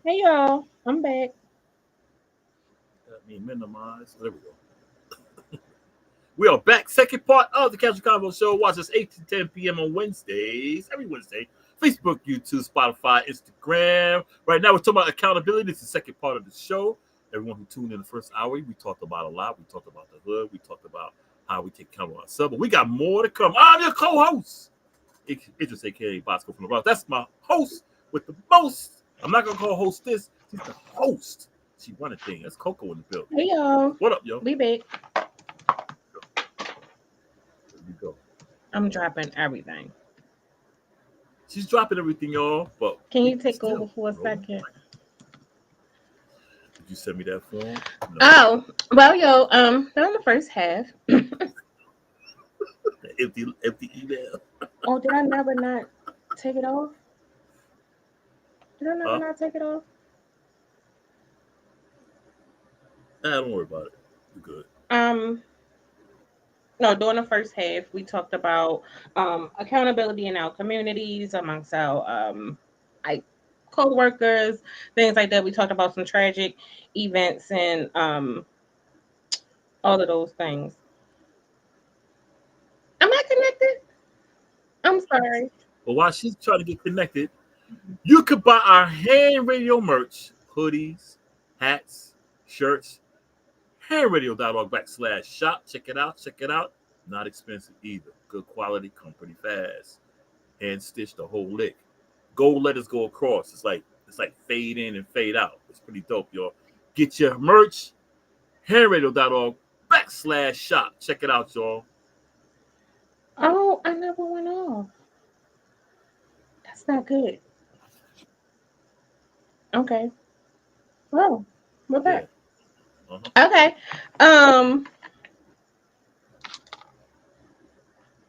Hey y'all, I'm back. Let me minimize. There we go. We are back. Second part of the Casual Convo Show. Watch us 8 to 10 p.m. on Wednesdays. Every Wednesday. Facebook, YouTube, Spotify, Instagram. Right now, we're talking about accountability. It's the second part of the show. Everyone who tuned in the first hour, we talked about a lot. We talked about the hood. We talked about how we take care of ourselves. But we got more to come. I'm your co-host. It's just AKA Bosco from the Bronx. That's my host with the most. I'm not going to call host this. She's the host. She run a thing. That's Coco in the building. Hey y'all, What up, yo? we back. There you go. I'm dropping everything. She's dropping everything, y'all. But Can we you take still over for a rolling. second? Did you send me that form? No. Oh, well, yo, they're in the first half. Empty email. Oh, did I never not take it off? Did I never Huh? not take it off? Don't worry about it. You're good. Um, no, during the first half, we talked about accountability in our communities amongst our like co-workers, things like that. We talked about some tragic events and all of those things. Am I connected? I'm sorry. But while she's trying to get connected, you could buy our hand radio merch, hoodies, hats, shirts, handradio.org/shop. Check it out. Check it out. Not expensive either. Good quality, come pretty fast. Hand stitched the whole lick. Gold letters go across. It's like fade in and fade out. It's pretty dope, y'all. Get your merch, handradio.org/shop. Check it out, y'all. Oh, I never went off. That's not good. Okay. Well, we're Yeah. back. Uh-huh. Okay. Um,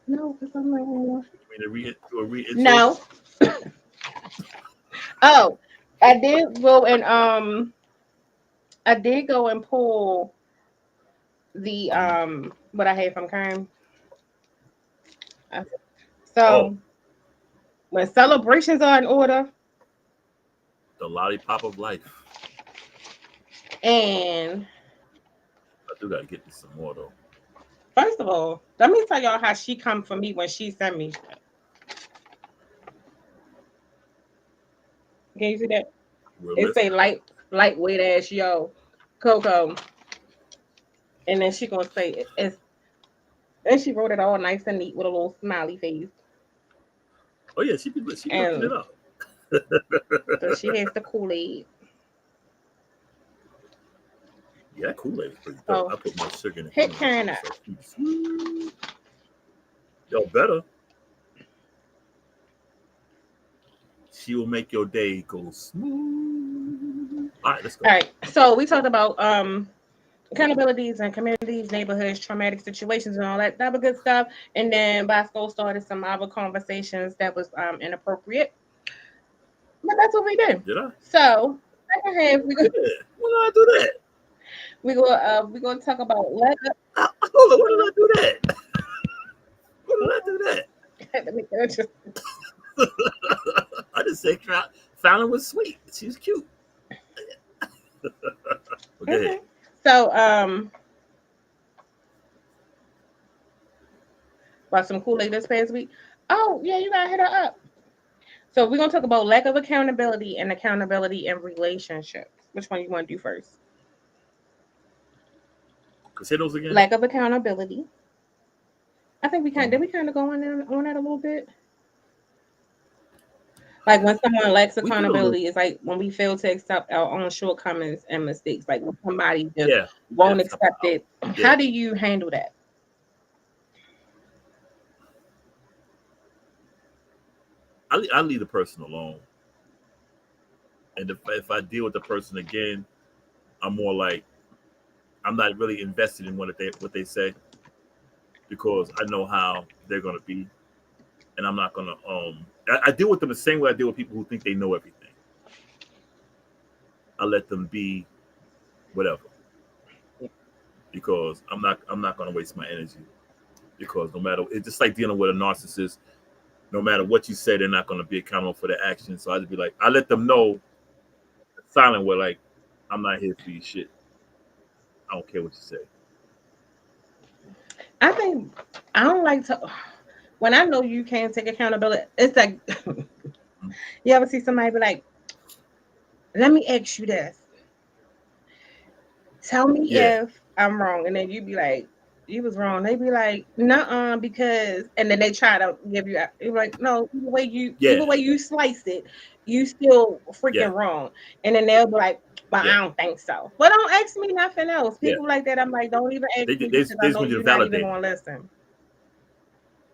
no, because I'm not going off. You mean a re-intro? No. Oh, I did go and pull the Mhm. what I had from Kern. Uh, Oh, So when celebrations are in order, the lollipop of life. and I do gotta get this some more though. first of all, let me tell y'all how she come for me when she sent me. Can you see that? We're It say listening. lightweight ass yo, Coco, and then she gonna say it's. And she wrote it all nice and neat with a little smiley face, Oh yeah, she be lifting it and up. so she has the Kool-Aid. Yeah, that Kool-Aid is pretty dope. So I put more sugar in it hit anyway, Karen so up. it's so sweet. Yo, better. She will make your day go smooth. All right, let's All go. right. So we talked about accountabilities and communities, neighborhoods, traumatic situations, and all that type of good stuff. And then Bosco started some other conversations that was inappropriate. But that's what we did. Did I? So second half Yeah. When did I do that? we gonna talk about let Hold on. When did I do that? When did I do that? let me just I just said Fallon was sweet. She was cute. Well, go ahead. okay. So about some Kool-Aid this past week. Oh yeah, you gotta hit her up. So we're gonna talk about lack of accountability and accountability in relationships. Which one you want to do first? Say those again. Lack of accountability. I think we kind Mhm. did we kind of go on that a little bit. Like when someone lacks We did a little. accountability, it's like when we fail to accept our own shortcomings and mistakes. Like when somebody just Yeah. Yeah. won't Step accept out. it. Yeah. How do you handle that? I leave the person alone, and if I deal with the person again, I'm more like I'm not really invested in what they say because I know how they're gonna be, and I'm not gonna I deal with them the same way I deal with people who think they know everything. I let them be whatever because I'm not gonna waste my energy because no matter it's just like dealing with a narcissist. No matter what you say, they're not gonna be accountable for their actions. So I just be like, I let them know silent with like, I'm not here for your shit. I don't care what you say. I think I don't like to when I know you can't take accountability. It's like Mm. you ever see somebody be like, "Let me ask you this. Tell me Yeah, if I'm wrong," and then you be like, "You was wrong." They be like, "Nuh-uh," because, and then they try to give you. You're like, "No, yeah, either way you slice it, you still yeah, freaking wrong." And then they'll be like, "But yeah, I don't think so." But don't ask me nothing else. yeah. People like that, I'm like, don't even ask me They because I just know want you to you're not even validate gonna it. listen.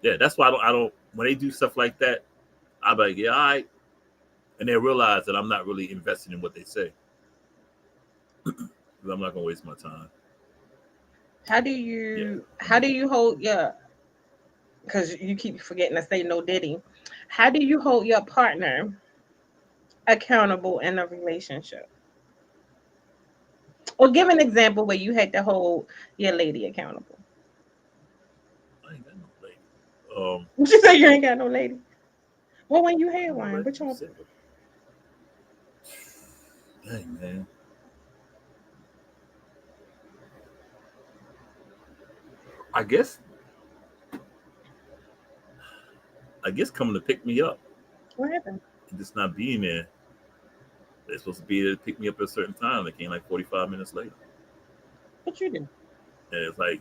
Yeah, that's why I don't. When they do stuff like that, I'm like, yeah, all right. And they realize that I'm not really invested in what they say because I'm not gonna waste my time. Yeah, How do you hold your, because you keep forgetting to say no diddy. How do you hold your partner accountable in a relationship? Or give an example where you had to hold your lady accountable. I ain't got no lady. Um, You say you ain't got no lady. Well, when you I had got no one, lady. which I'm one? single. Dang man, I guess I guess coming to pick me up What happened? and just not being there. They're supposed to be there to pick me up at a certain time. They came like 45 minutes later, What you do? and it's like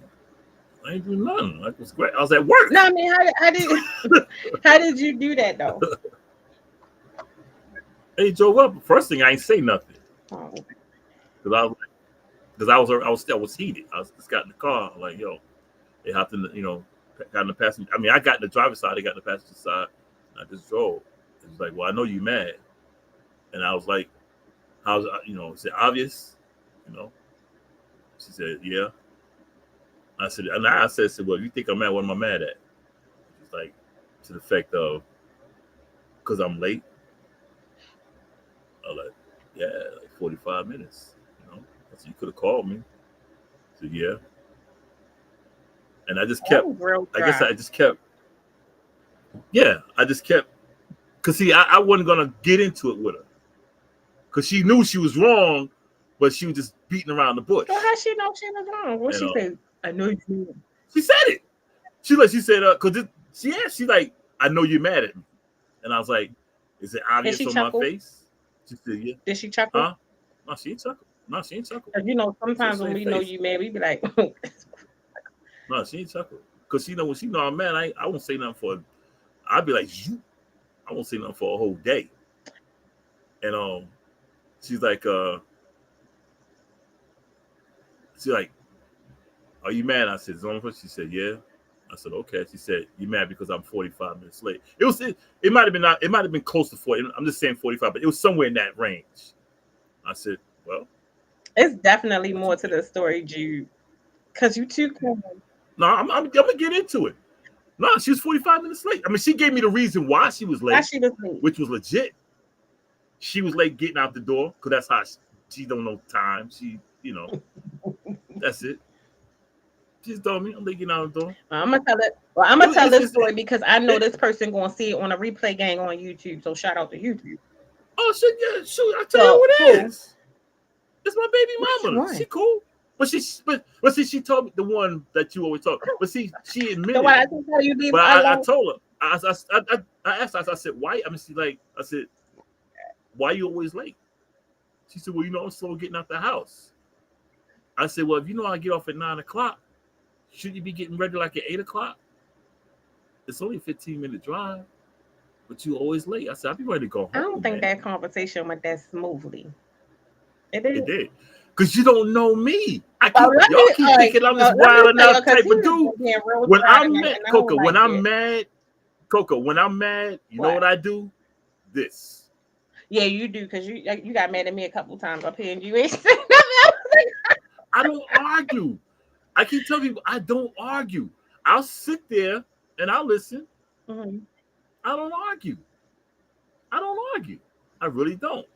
I ain't doing nothing. Like it was great. I was at work. No, I mean, how did how did you do that though? They drove up. First thing I ain't say nothing Oh, because I was heated. Just got in the car like yo. They hopped in the got in the passenger. I mean I got in the driver's side. They got in the passenger side. And I just drove. It was like well I know you mad, and I was like how's is it obvious? You know. She said yeah. I said well if you think I'm mad, what am I mad at? She's like to the effect of because I'm late. I was like yeah like 45 minutes. I said you could have called me. I said yeah. And I just that kept. was real I guess dry. I just kept. Yeah, I just kept. Cause see, I wasn't gonna get into it with her, cause she knew she was wrong, but she was just beating around the So bush. how she know she was wrong? What And she say? I know you. she said it. She said, cause she asked, she like, I know you're mad at me, and I was like, is it Did obvious she on my chuckle? face? She said, yeah. Did she chuckle? Huh? No, she ain't chuckle. No, she ain't chuckle. Because She sometimes when straight we know face. you mad, we be like, No, she ain't chuckle. Cause she know when she know I'm mad, I won't say nothing for. I'd be like, Zoop. I won't say nothing for a whole day. And she's like, she's like, are you mad? I said, Zone. She said, yeah. I said, okay. She said, you mad because I'm 45 minutes late. It might have been not, it might have been close to 40. I'm just saying 45, but it was somewhere in that range. I said, well, it's definitely what you more to think? the story, Jude. Because you too cool. No, I'm gonna get into it. No, she was 45 minutes late. I mean, she gave me the reason why she was Why late, she was late? which was legit. She was late getting out the door because that's how she don't know time. That's it. She just told me I'm late getting out the door. I'm gonna tell it. Well, I'm It, gonna tell it's, this it's, story because I know it, this person gonna see it on a replay gang on YouTube. So shout out to YouTube. oh shit, yeah, shoot, I tell you So who it cool. is. It's my baby Which mama. She one? cool. But see, she told me the one that you always talk. But see, she The admitted one it. I can tell you leave But I alone. told her. I asked her. I said, why? I mean, she like. I said, why you always late? She said, well, I'm slow getting out the house. I said, well, if you know I get off at 9 o'clock, should you be getting ready like at 8 o'clock? It's only a 15-minute drive, but you always late. I said, I'll be ready to go I don't home, think man. that conversation went that smoothly. It It did. did. Because you don't know me. Well, let Y'all me. keep All right. thinking I'm Well, this let me wild and tell you out because type he of was dude. being real When dry I'm tonight, mad, and I don't Coco, when like I'm it. mad, Coco, when I'm mad, you know What? what I do? This. Yeah, you do because you got mad at me a couple times up here, and you ain't said nothing. I don't argue. I keep telling people I don't argue. I'll sit there and I'll listen. Mhm. I don't argue. I don't argue. I really don't.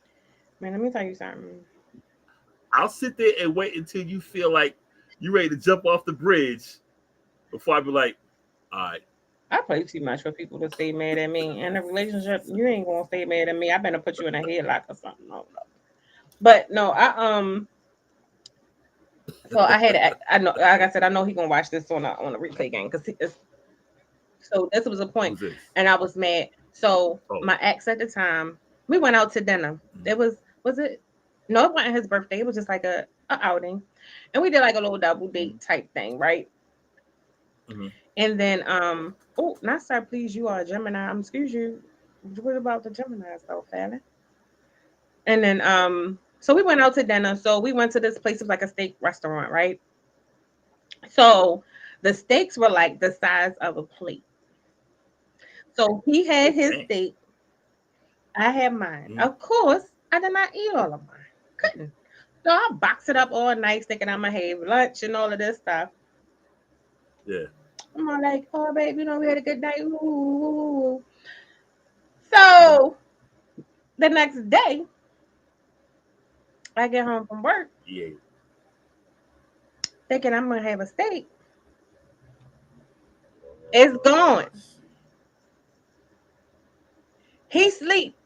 Man, let me tell you something. I'll sit there and wait until you feel like you're ready to jump off the bridge before I be like, all right. I play too much for people to stay mad at me. In a relationship, you ain't gonna stay mad at me. I better put you in a headlock or something. No, no. But no, so I had to, I know, like I said, I know he gonna watch this on a replay game because so this was a point, Who's this? and I was mad. So Oh. my ex at the time, we went out to dinner. It was it? No, it wasn't his birthday. It was just like a outing, and we did like a little double Mm-hmm. date type thing, right? Mm-hmm. And then oh, not sir, please, you are a Gemini. Excuse you. What about the Gemini though, Fallon? And then so we went out to dinner. So we went to this place, it was like a steak restaurant, right? So the steaks were like the size of a plate. So he had Oh, his dang. steak, I had mine. Mm-hmm. Of course, I did not eat all of mine. Couldn't. So I boxed it up all nice, thinking I'm gonna have lunch and all of this stuff. Yeah. I'm all like, oh babe, we had a good night. Ooh, ooh, ooh, ooh. Mm-hmm. So the next day, I get home from work Yeah. thinking I'm gonna have a steak. It's gone. Let's see. He sleep.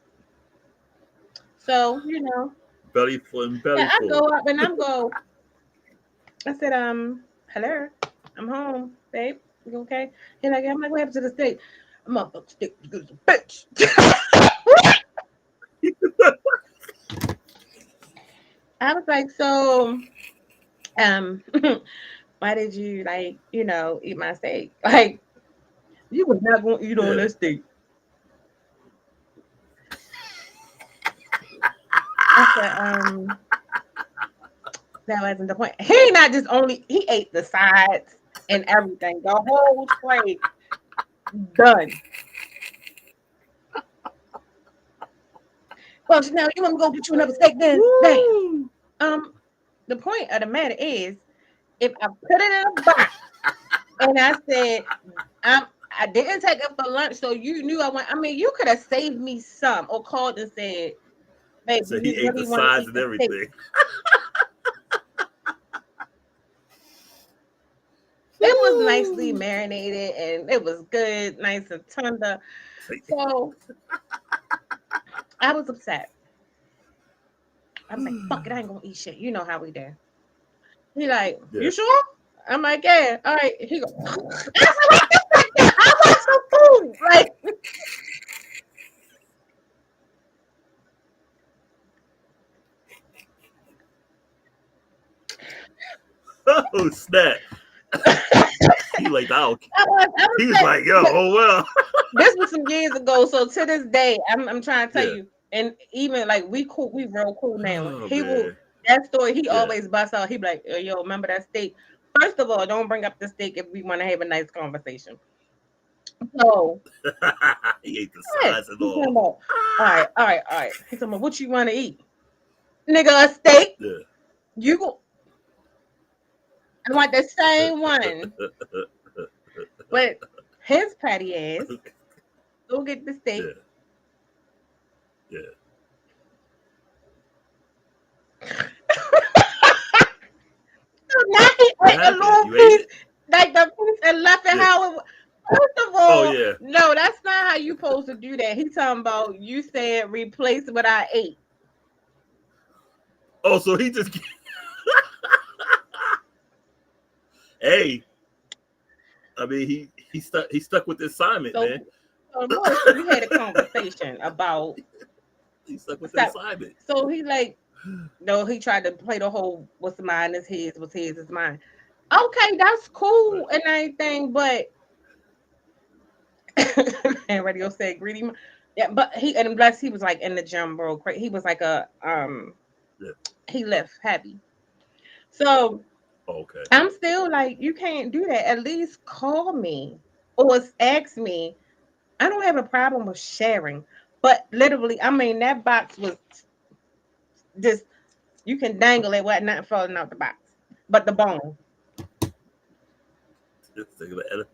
So, Belly full and yeah, belly I go full. up and I said, hello, I'm home, babe. You okay? He's like, I'm like, what happened to the steak? I'm up steak as good as a bitch. I was like, so, um, why did you like, eat my steak? Like, you was not gonna eat all Yeah. that steak. I said, that wasn't the point. He not just only he ate the sides and everything, the whole tray done. Well, now you want to go get you another steak then? Damn. Woo! Um, the point of the matter is, if I put it in a box and I said, I didn't take it for lunch, so you knew I went. I mean, you could have saved me some or called and said, babe, do So you he ate the really want to sides eat and the steak? everything. It was nicely Woo! marinated and it was good, nice and tender. So I was upset. I was like, fuck it, I ain't gonna eat shit. You know how we do. He like, Yeah. you sure? I'm like, yeah, all right. He go, I said, what the fuck? I want some food. Like, Oh snap! He like, oh, I was he was like, like, yo, but oh well. this was some years ago. So to this day, I'm trying to tell Yeah. you, and even like we cool, we real cool now. Oh He will man. that story. He Yeah. always busts out. He be like, yo, remember that steak? First of all, don't bring up the steak if we want to have a nice conversation. So He ate the yeah, sides and he's talking all. about. All right, all right, all right. He's talking about what you want to eat, nigga. A steak. Yeah. You go. I want the same one, but his patty ass. Go get the Yeah. steak. Yeah. Now he What ate a happened? little You ate piece, it? like the piece, and left it Yeah. how it was. First of Oh all, yeah. no, that's not how you supposed to do that. He talking about you said replace what I ate. Oh, so he just hey. I mean, he stuck with the assignment, So, man. more so we had a conversation about He stuck with the stuff. assignment. So he like, no, he tried to play the whole what's mine is his, what's his is mine. Okay, that's Right. cool and everything, but and radio said greedy. Yeah, but he and bless he was like in the gym, bro. He was like Yeah. he lift heavy. So Oh, okay. I'm still like, you can't do that. At least call me or ask me. I don't have a problem with sharing, but literally, I mean, that box was just you can dangle it without nothing falling out the box, but the bone. Just think of the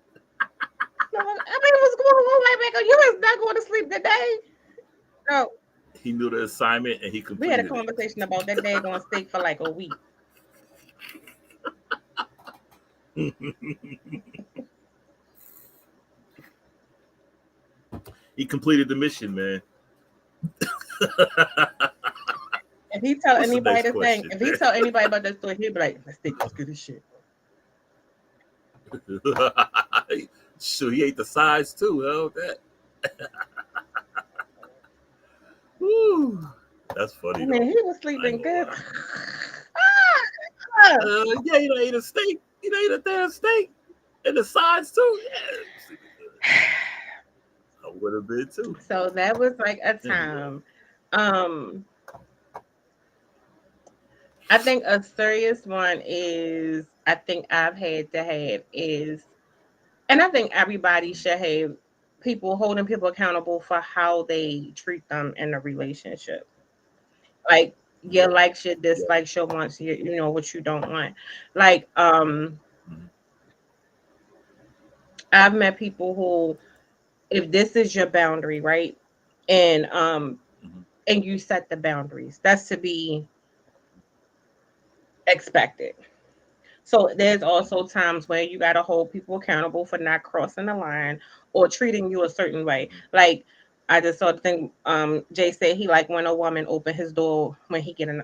No, I mean, what's going on, right back? You was not going to sleep today. No, he knew the assignment and he we had a completed conversation about that day going steak for like a week. it. He completed the mission, man. If he tell What's the anybody next the thing, question, if he tell anybody about that story, he'll be like, let's get this shit. man? Sure, he ate the sides too. Hell, that. Woo. That's I funny mean, though. he was I ain't sleeping gonna good. lie. Ah, Yeah, you know, ate a steak. You know, ate a damn steak. And the sides too. Yeah, sleeping good. I would have been too. so that was like a Anyway. time. Um, I think a serious one is I think I've had to have is, and I think everybody Mhm. should have people holding people accountable for how they treat them in a relationship. Like Yeah. your likes, your Yeah. dislikes, your wants, your, you know what you don't want. Like Mhm. I've met people who, if this is your boundary, right? And Mhm. and you set the boundaries. That's to be expected. So there's Mhm. also times where you got to hold people accountable for not crossing the line or treating you a certain way. Mhm. Like I just saw the thing. Jay said he like when a woman open his door when he get in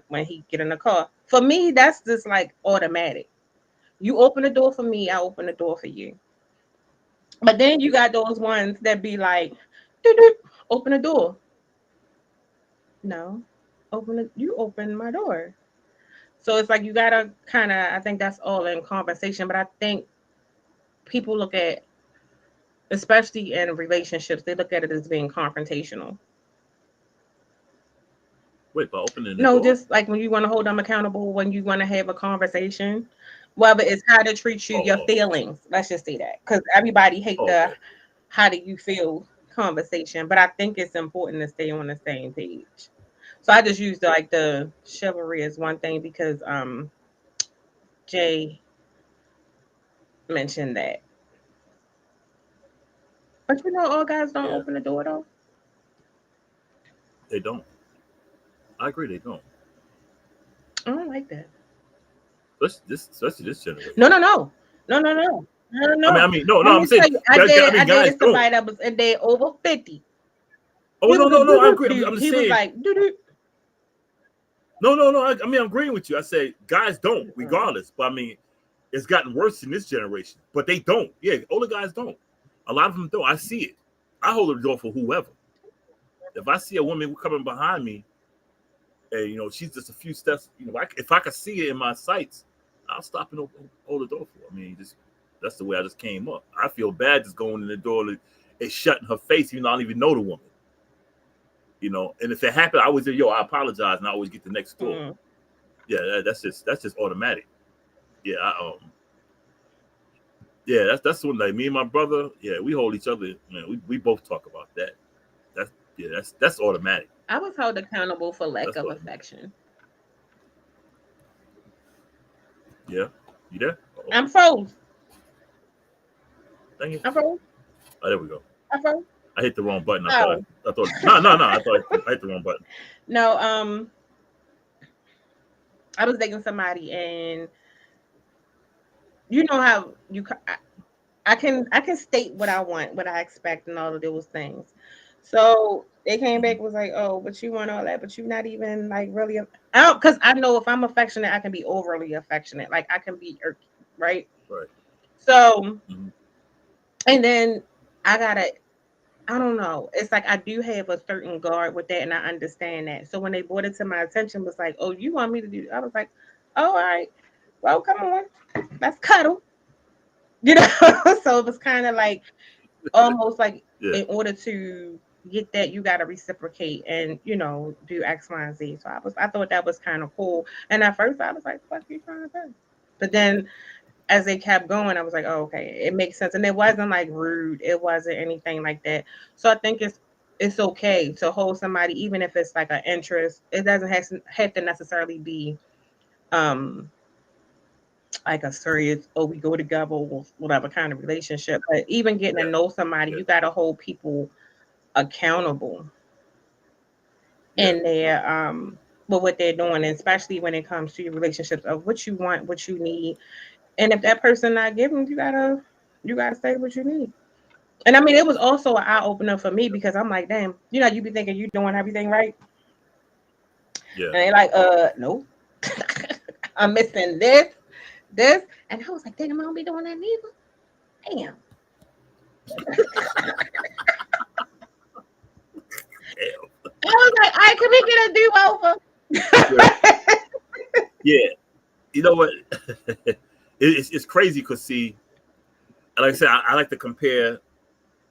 the car. For me, that's just like automatic. You open the door for me, I open the door for you. But then you Yeah. got those ones that be like, "Doot, doot, open the door." No, open it. You open my door. So it's like you gotta kind of. I think that's all in conversation. But I think people look at, especially in relationships, they look at it as being confrontational. Wait, by opening the No, door? just like when you want to hold them accountable, when you want to have a conversation, whether it's how to treat you, Oh, your oh, feelings. Let's just say that because everybody hate oh, the okay. how do you feel conversation, but I think it's important to stay on the same page. So I just used like the chivalry as one thing because Jay mentioned that. But you know, all guys don't Yeah, open the door though. they don't. I agree, they don't. I don't like that. Especially this generation. No, no, no, no, no, no, no, no. No, Let no. I'm me saying, tell you, I did. I guys dated don't. somebody that was and they over 50. Oh He no, was a no, doo no. I doo agree. dude. I'm just He was saying. like doo doo. No, no, no. I'm agreeing with you. I say guys don't, Mm-mm. regardless. But I mean, it's gotten worse in this generation. But they don't. Yeah, older guys don't. A lot of them don't. I see it. I hold the door for whoever. If I see a woman coming behind me, and she's just a few steps, if I can see it in my sights, I'll stop and hold the door for her. I mean, just that's the way I just came up. I feel bad just going in the door and shutting her face, even though I don't even know the woman. And if it happened, I always say, "Yo, I apologize," and I always get the next door. Mm. Yeah, that's just automatic. Yeah, yeah, that's one like me and my brother. Yeah, we hold each other. Man, we both talk about that. That's yeah, that's automatic. I was held accountable for lack That's of automatic. affection. Yeah, you there? Oh, I'm froze. dang it! I'm froze. Oh, there we go. I'm froze. I hit the wrong button. Oh I thought no, no, no. I hit the wrong button. no. I was dating somebody, and you know how I can state what I want, what I expect, and all of those things. So they came Hmm. back was like, oh, but you want all that, but you're not even like really. I don't because I know if I'm affectionate, I can be overly affectionate. Like I can be irky, right? Right. So Hmm. and then I gotta. I don't know. It's like I do have a certain guard with that, and I understand that. So when they brought it to my attention, was like, "Oh, you want me to do?" I was like, "Oh, all right. Well, come on, let's cuddle." You know. So it was kind of like almost like Yeah. in order to get that you got to reciprocate and do X Y and Z. So I thought that was kind of cool, and at first I was like, fuck you trying to say? But then as they kept going, I was like, oh, okay, it makes sense. And it wasn't like rude, it wasn't anything like that. So I think it's okay to hold somebody even if it's like an interest. It doesn't have to necessarily be um like a serious, oh, we go together or whatever kind of relationship. But even getting to Yeah. know somebody, Yeah. you got to hold people accountable Yeah. in their with what they're doing, and especially when it comes to your relationships of what you want, what you need. And if that person not giving, you gotta say what you need. And I mean, it was also an eye opener for me because I'm like, damn, you be thinking you doing everything right, Yeah. And they like, no, I'm missing this. And I was like, damn, I don't be doing that neither. Damn. Damn. I was like, all right, can we get a Yeah. do over? Yeah. You know what? It's crazy because see, like I said, I like to compare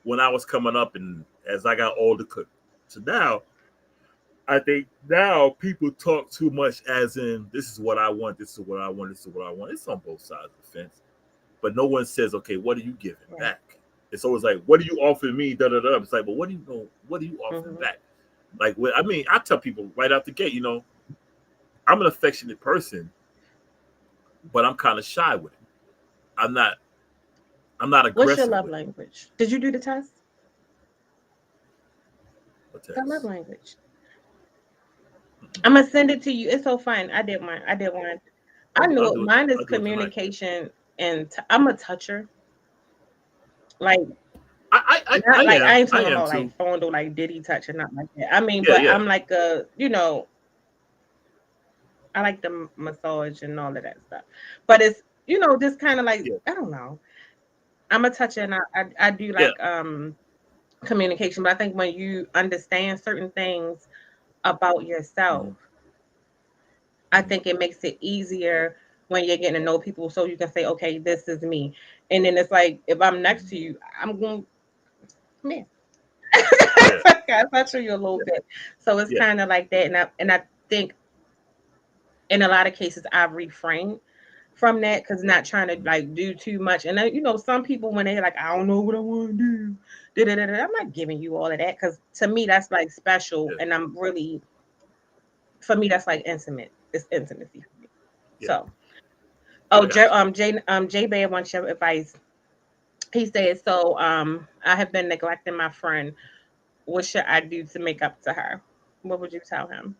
when I was coming up and as I got older. So now, I think now people talk too much as in this is what I want, this is what I want, this is what I want. It's on both sides of the fence. But no one says, okay, what are you giving Right. back? It's always like, what are you offering me? Da da da. It's like, but what do you know? What are you offering Mm-hmm. back? Like, I mean, I tell people right out the gate, I'm an affectionate person, but I'm kind of shy with it. I'm not. I'm not What's your aggressive love with it. language? Did you do the test? But The love that's language. I'm gonna send it to you. It's so fun. I did mine. I did one. I I'll knew it. do it. Mine is I'll do it tonight. communication, and I'm a toucher. Like I not like I am. ain't I talking am about like too. fondle like Diddy touch or nothing like that. I mean, Yeah, but yeah, I'm like I like the massage and all of that stuff. But it's just kind of like yeah, I don't know. I'm a toucher and I do yeah. like communication, but I think when you understand certain things about yourself, Hmm. I Hmm. think it makes it easier when you're getting to know people so you can say, okay, this is me. And then it's like if I'm next to you, I'm going come here. Yeah, I'll touch you a little yeah, bit. So it's yeah, kind of like that. And I think in a lot of cases I've refrained from that because not trying to mhm, like do too much. And some people when they're like, I don't know what I want to do. Da-da-da-da, I'm not giving you all of that because to me that's like special yeah, and I'm really for me that's like intimate. It's intimacy for me. yeah. So oh I got you. J Bear wants your advice. He said, so I have been neglecting my friend. What should I do to make up to her? What would you tell him?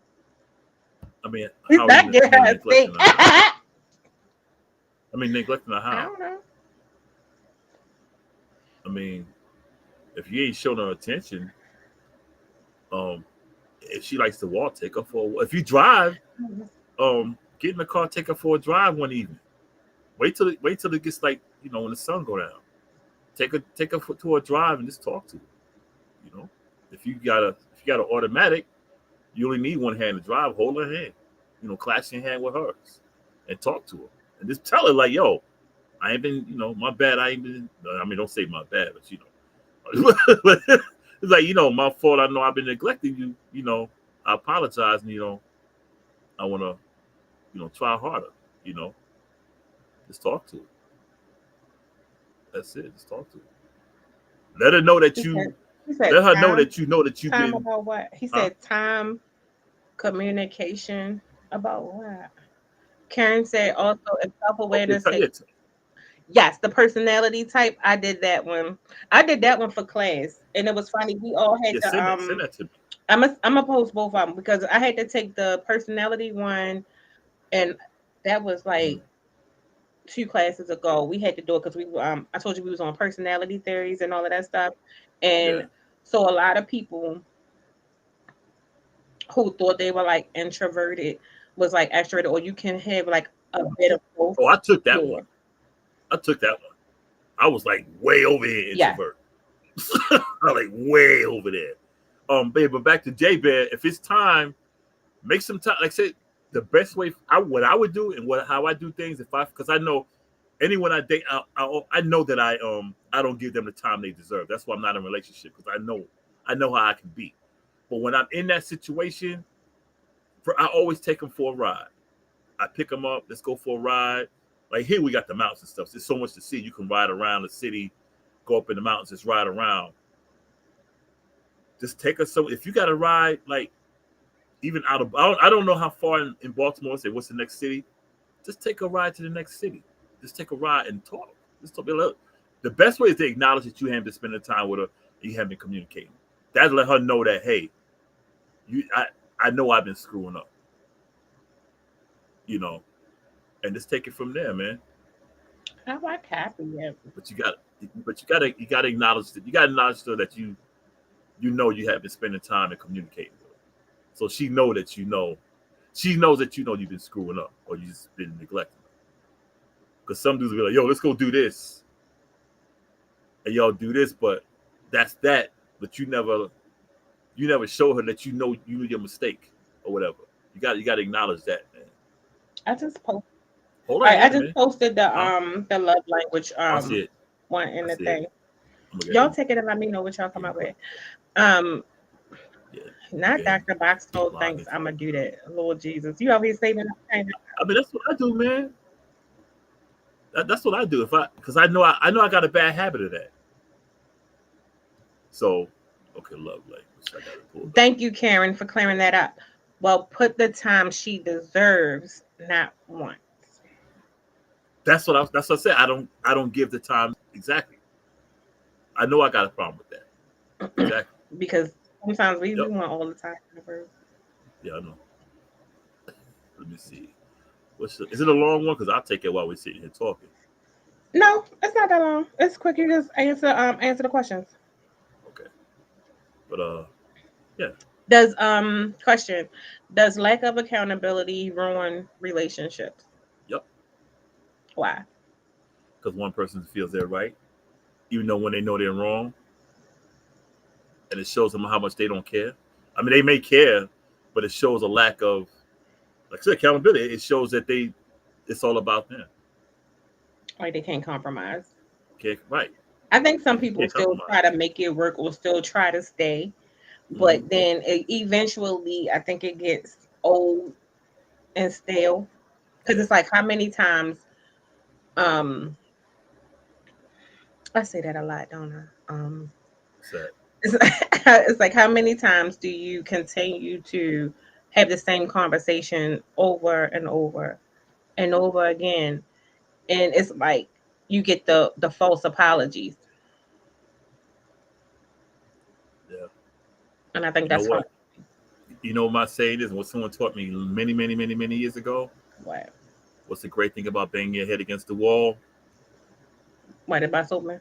I mean, He's how not you getting her a neglecting steak. her? How? I I mean, neglecting her how? don't know. I mean, if you ain't showing her attention, um, if she likes to walk, take her for a walk. If you drive, get in the car, take her for a drive one evening. Wait till it gets like when the sun go down. Take her to a drive and just talk to her. You know, if you got an automatic, you only need one hand to drive. Hold her hand, clasp your hand with hers, and talk to her, and just tell her like, "Yo, I ain't been, my bad. I ain't been. I mean, don't say my bad, but it's like my fault. I know I've been neglecting you. I apologize, and I want to, try harder. You know, just talk to her. That's it. Just talk to her. Let her know that He said you. he said Let her know time. that you know that you've Time been, about what? He huh? said time, communication about what? Karen said also self Okay, awareness takes yeah, yes, the personality type. I did that one. I did that one for class. And it was funny. We all had yeah. to Send that to me. I'm gonna post both of them because I had to take the personality one and that was Hmm. like 2 classes ago. We had to do it because I told you we was on personality theories and all of that stuff. Yeah, And so a lot of people who thought they were like introverted was like extroverted, or you can have like a bit of both. oh, I took that one. Yeah. I took that one. I was like way over here Yes. introvert. I was like way over there. Babe, but back to J Bear. If it's time, make some time. Like I said, the best way what I would do and how I do things if I because I know anyone I date, I know that I don't give them the time they deserve. That's why I'm not in a relationship because I know how I can be. But when I'm in that situation, I always take them for a ride. I pick them up. Let's go for a ride. Like here, we got the mountains and stuff. There's so much to see. You can ride around the city, go up in the mountains, just ride around. Just take us so. If you got to ride, like even out of, I don't know how far in Baltimore. Say what's the next city? Just take a ride to the next city. Just take a ride and talk. Just talk. Look, the best way is to acknowledge that you haven't been spending time with her. You haven't been communicating. That let her know that hey, I know I've been screwing up. You know, and just take it from there, man. I like happy. Yeah. But you gotta acknowledge that you gotta acknowledge to her that you know you have been spending time and communicating with her. So she know that you know. she knows that you've been screwing up or you just been neglecting her. Because some dudes will be like, yo, let's go do this, and y'all do this, but that's that. But you never show her that you your mistake or whatever. You got to acknowledge that, man. I just post. Hold All on, right, I wait a just minute. posted Huh? the love language I see it. one in I the see it. thing. I'm gonna Y'all get take it and let me know what y'all come getting up quick. with. Um, Yeah. Not Again, Dr. Boxco log thinks into I'm that. gonna do that. Lord Jesus, you over here saving up time. I mean, that's what I do, man. That's what I do. Because I know I got a bad habit of that. So, okay, love language. I got it pulled up. Thank you, Karen, for clearing that up. Well, put the time she deserves, not wants. That's what I said. I don't give the time exactly. I know I got a problem with that. Exactly. Because sometimes we Yep. want all the time. Yeah, I know. Let me see. Is it a long one? Because I'll take it while we're sitting here talking. No, it's not that long. It's quick. You just answer the questions. Okay. But yeah. Does question, does lack of accountability ruin relationships? Yep. Why? Because one person feels they're right, even though when they know they're wrong, and it shows them how much they don't care. I mean, they may care, but it shows a lack of, like I said, accountability. It shows that it's all about them. Like they can't compromise. Can't right. I think some You people can't still try compromise. to make it work or still try to stay, Mm-hmm. but then eventually I think it gets old and stale because Yeah. it's like how many times um I say that a lot, don't I? Sad. It's, it's like how many times do you continue to have the same conversation over and over and over again, and it's like you get the false apologies, Yeah. and I think You know that's hard. what? You know what my saying is, and what someone taught me many, many, many, many years ago. What? What's the great thing about banging your head against the wall? What did bust open?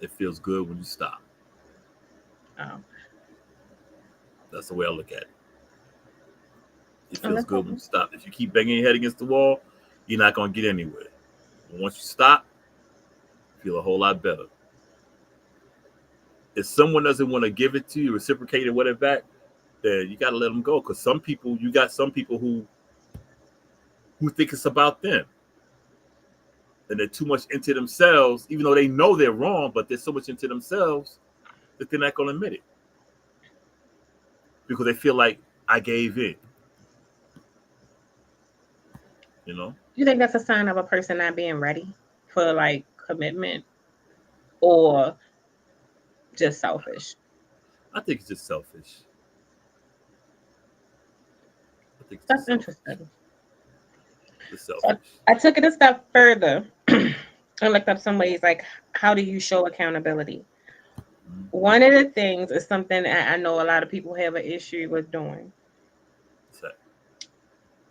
It feels good when you stop. Oh, That's the way I look at it. It and feels that's good when something. you stop. If you keep banging your head against the wall, you're not going to get anywhere. But once you stop, you feel a whole lot better. If someone doesn't want to give it to you, reciprocate it, whatever back, then you got to let them go. Because you got some people who think it's about them, and they're too much into themselves, even though they know they're wrong, but they're so much into themselves that they're not going to admit it because they feel like I gave in. You know, You think that's a sign of a person not being ready for like commitment or just selfish? I think it's just selfish. I think it's just That's selfish. interesting. It's So selfish. I took it a step further and looked up some ways like how do you show accountability? Mm-hmm. One of the things is something I know a lot of people have an issue with doing. What's that?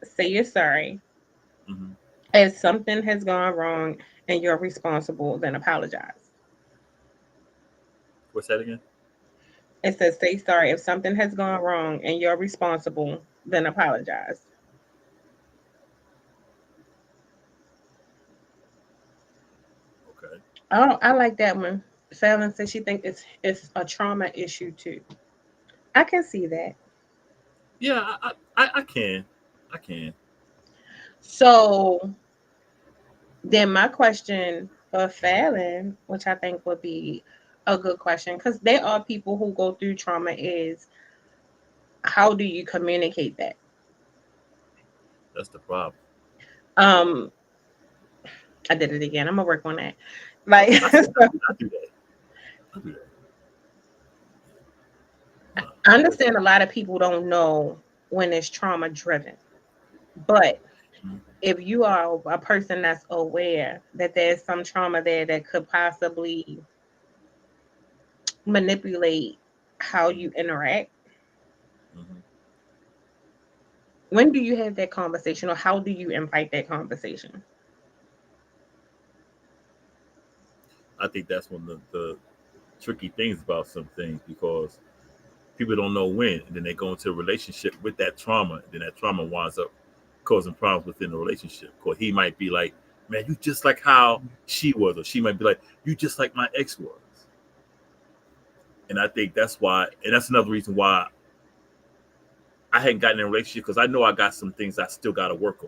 Say you're sorry. Mm-hmm. If something has gone wrong and you're responsible, then apologize. What's that again? It says say sorry. If something has gone wrong and you're responsible, then apologize. Okay. I like that one. Fallon says she thinks it's a trauma issue too. I can see that. Yeah, I can. I can. So then my question for Fallon, which I think would be a good question, because there are people who go through trauma, is how do you communicate that? That's the problem. Um, I did it again. I'm gonna work on that. Like, I see. I do that. I do that. I I work on understand a lot of people don't know when it's trauma driven, but it. Mhm. if you are a person that's aware that there's some trauma there that could possibly manipulate how you interact, Mhm. when do you have that conversation or how do you invite that conversation? I think that's one of the tricky things about some things because people don't know when, and then they go into a relationship with that trauma, and then that trauma winds up causing problems within the relationship. Because he might be like, "Man, you just like how she was," or she might be like, "You just like my ex was." And I think that's why, and that's another reason why I hadn't gotten in a relationship, because I know I got some things I still got to work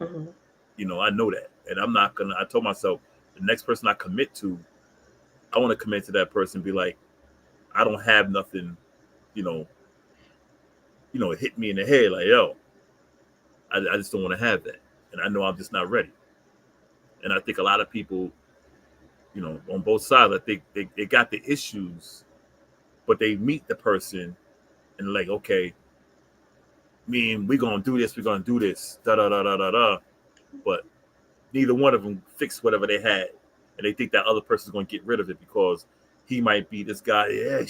on. Hmm. I know that, and I'm not gonna. I told myself the next person I commit to, I want to commit to that person. Be like, I don't have nothing, you know, hit me in the head like, yo, I just don't want to have that, and I know I'm just not ready. And I think a lot of people, on both sides, I think they got the issues, but they meet the person and like, okay, we're gonna do this, da da da da da da, but neither one of them fixed whatever they had, and they think that other person's gonna get rid of it because he might be this guy. Yeah,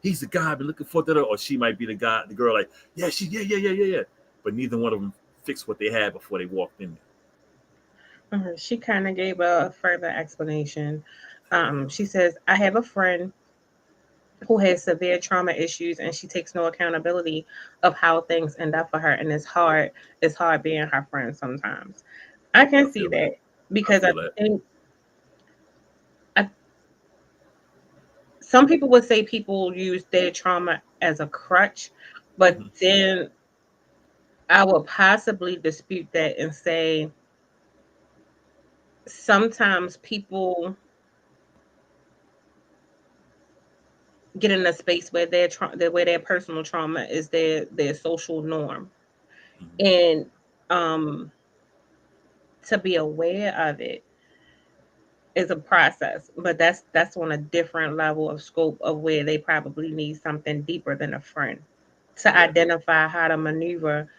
he's the guy I've been looking for, or she might be the girl. Like, yeah, yeah. But neither one of them fixed what they had before they walked in She kind of gave a further explanation. She says, I have a friend who has severe trauma issues and she takes no accountability of how things end up for her. And it's hard being her friend sometimes. I there. can I see feel that. that I because I feel that. think I, some people would say people use their trauma as a crutch, but Hmm. then I would possibly dispute that and say sometimes people get in a space where where their personal trauma is their social norm, Hmm. and um to be aware of it is a process, but that's on a different level of scope of where they probably need something deeper than a friend to Yeah. identify how to maneuver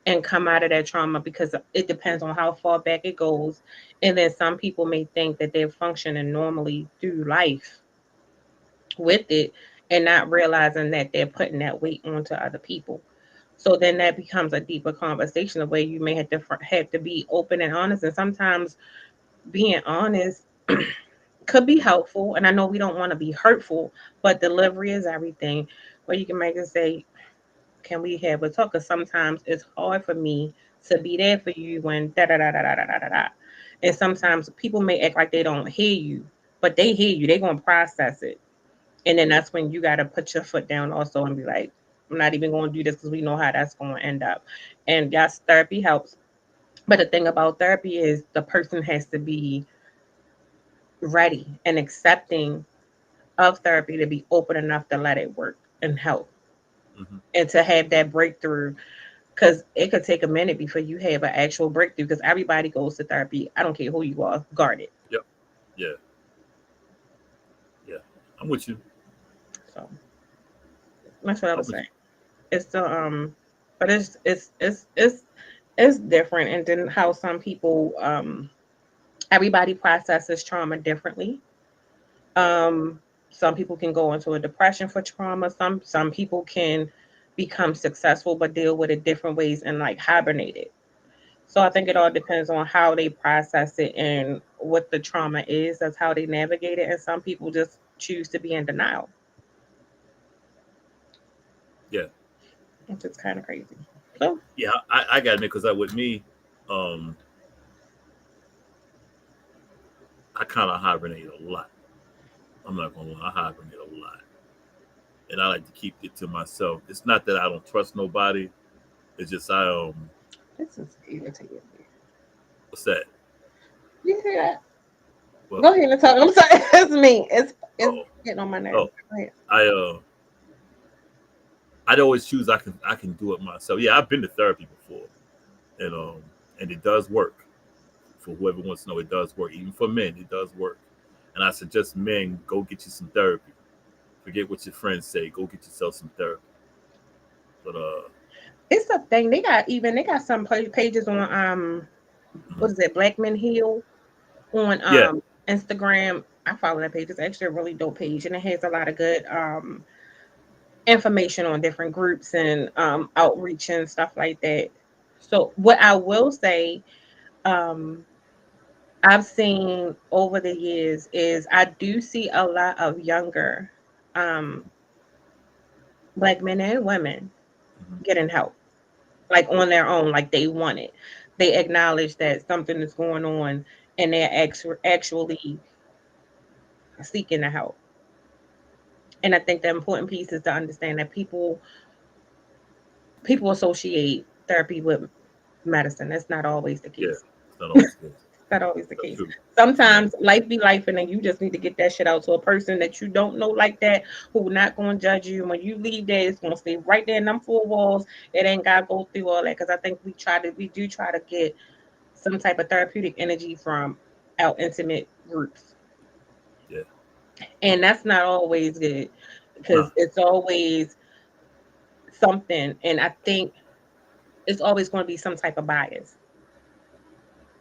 and come out of that trauma, because it depends on how far back it goes. And then some people may think that they're functioning normally through life with it and not realizing that they're putting that weight onto other people. So then that becomes a deeper conversation of where you may have to be open and honest. And sometimes being honest could be helpful. And I know we don't want to be hurtful, but delivery is everything. Where you can make it say, can we have a talk? Because sometimes it's hard for me to be there for you when da da da da da da da da da. And sometimes people may act like they don't hear you, but they hear you. They're gonna process it, and then that's when you gotta put your foot down also and be like, I'm not even gonna do this because we know how that's gonna end up. And yes, therapy helps. But the thing about therapy is the person has to be ready and accepting of therapy to be open enough to let it work and help Hmm. and to have that breakthrough, because it could take a minute before you have an actual breakthrough, because everybody goes to therapy. I don't care who you are, guarded. Yep. Yeah. Yeah. I'm with you. So that's what I I'm was with saying. you. It's the but it's different, and then how some people everybody processes trauma differently. Um, some people can go into a depression for trauma. Some people can become successful but deal with it different ways and like hibernate it. So I think it Yeah. all depends on how they process it and what the trauma is. That's how they navigate it. And some people just choose to be in denial, Yeah. which is kind of crazy. So Yeah. I got it because with me, um, I kind of hibernate a lot. I'm not gonna lie, I hibernate a lot, and I like to keep it to myself. It's not that I don't trust nobody. It's just this is irritating me. what's that? You hear that? Well, Go ahead and talk. I'm sorry. It's me. It's oh, getting on my oh, nerves. Go ahead. I I'd always choose I can do it myself. Yeah, I've been to therapy before, and it does work. For whoever wants to know, it does work. Even for men, it does work. And I suggest men go get you some therapy. Forget what your friends say. Go get yourself some therapy. But It's a thing. They got some pages on mhm. what is it? Black Men Heal on Yeah, Instagram. I follow that page. It's actually a really dope page, and it has a lot of good information on different groups and yeah, outreach and stuff like that. So what I will say, um, I've seen over the years is I do see a lot of younger um, Black men and women Mm-hmm. getting help, like on their own, like they want it. They acknowledge that something is going on and they're actually seeking the help. And I think the important piece is to understand that people associate therapy with medicine. That's not always the Yeah, case. it's not always good. Not always the That's case. true. Yeah, Sometimes life be life, and then you just need to get that shit out to a person that you don't know like that, who not going to judge you. And when you leave there, it's going to stay right there in them four walls. It ain't got to go through all that. Because I think we do try to get some type of therapeutic energy from our intimate groups. yeah. And that's not always good Nah. because it's always something. And I think it's always going to be some type of bias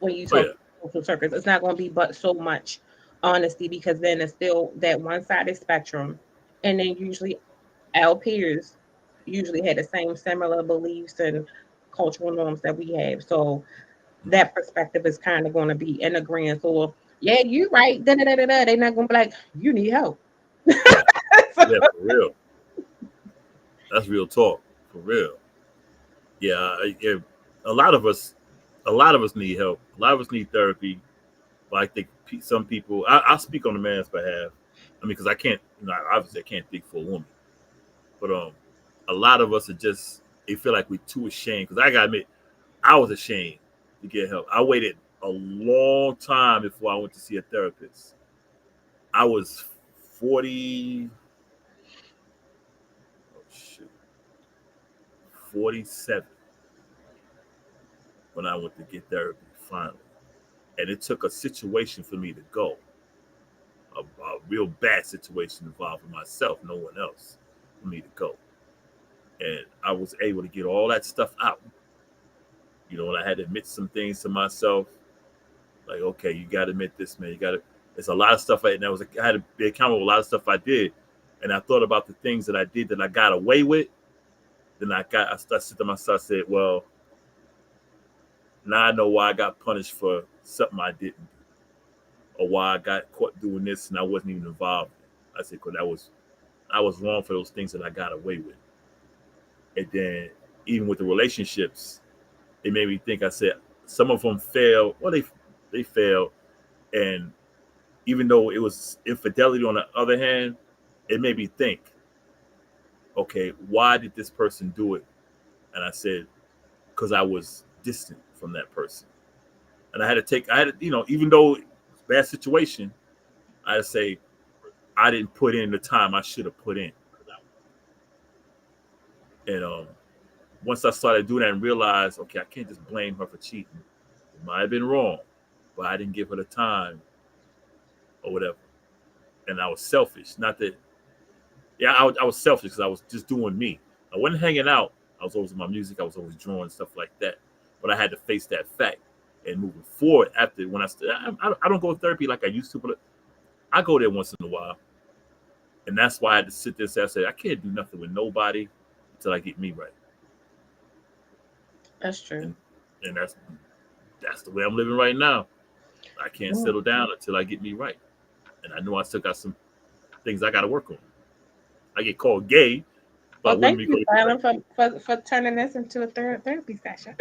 when you Oh talk yeah. social circles. It's not going to be but so much honesty because then it's still that one sided spectrum. And then usually our peers usually had the same similar beliefs and cultural norms that we have. So Mm-hmm. that perspective is kind of going to be in agreement. So, yeah, you right. Da, da, da, da, da. They're not going to be like, you need help. Right. Yeah, for real. That's real talk. For real. Yeah, a lot of us, a lot of us need help. A lot of us need therapy. But I think some people, I speak on the man's behalf. I mean, because I can't, obviously I can't speak for a woman. But a lot of us are just, they feel like we're too ashamed. Because I gotta admit, I was ashamed to get help. I waited a long time before I went to see a therapist. I was 40, oh shit, 47 when I went to get therapy finally. And it took a situation for me to go, a real bad situation involving myself, no one else, for me to go. And I was able to get all that stuff out. And I had to admit some things to myself, like, okay, you got to admit this, man. You got to. There's a lot of stuff, and I had to be accountable for a lot of stuff I did, and I thought about the things that I did that I got away with. Then I said to myself, I said, well, now I know why I got punished for something I didn't do, or why I got caught doing this and I wasn't even involved. I said, because I was wrong for those things that I got away with. And then even with the relationships, it made me think. I said some of them failed. Well, they failed, and even though it was infidelity on the other hand, it made me think, okay, why did this person do it? And I said, because I was distant from that person. And even though it's a bad situation, I had to say, I didn't put in the time I should have put in. And once I started doing that and realized, okay, I can't just blame her for cheating. It might have been wrong, but I didn't give her the time or whatever. And I was selfish. Not that, yeah, I was selfish because I was just doing me. I wasn't hanging out. I was always in my music. I was always drawing stuff like that. But I had to face that fact. And moving forward, after when I don't go to therapy like I used to, but I go there once in a while. And that's why I had to sit there and say, I can't do nothing with nobody until I get me right. That's true. And and that's the way I'm living right now. I can't Mm. settle down until I get me right. And I know I still got some things I got to work on. I get called gay by Well, women thank you, because they're like, Silent, for turning this into a therapy session.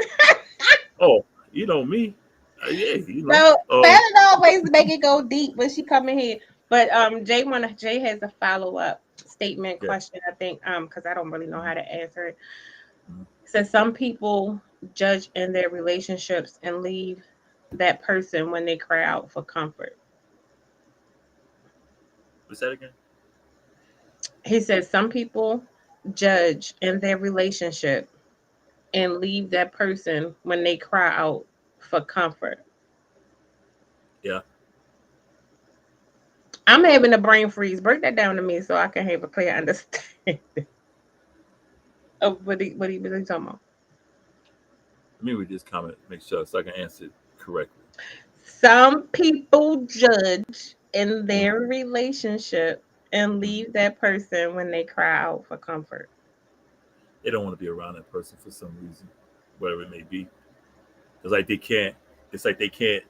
oh, me. Yeah, No, Oh, Silent always make it go deep when she come in here. But Jay has a follow up statement yeah. question. I think because I don't really know Mhm, how to answer it. mhm. Says some people judge in their relationships and leave that person when they cry out for comfort. What's that again? He says some people judge in their relationship and leave that person when they cry out for comfort. Yeah. I'm having a brain freeze. Break that down to me so I can have a clear understanding of what he talking about. Let me read this comment, make sure so I can answer it correctly. Some people judge in Mhm, their relationship and mhm. leave that person when they cry out for comfort. They don't want to be around that person for some reason, whatever it may be. It's like they can't. It's like they can't.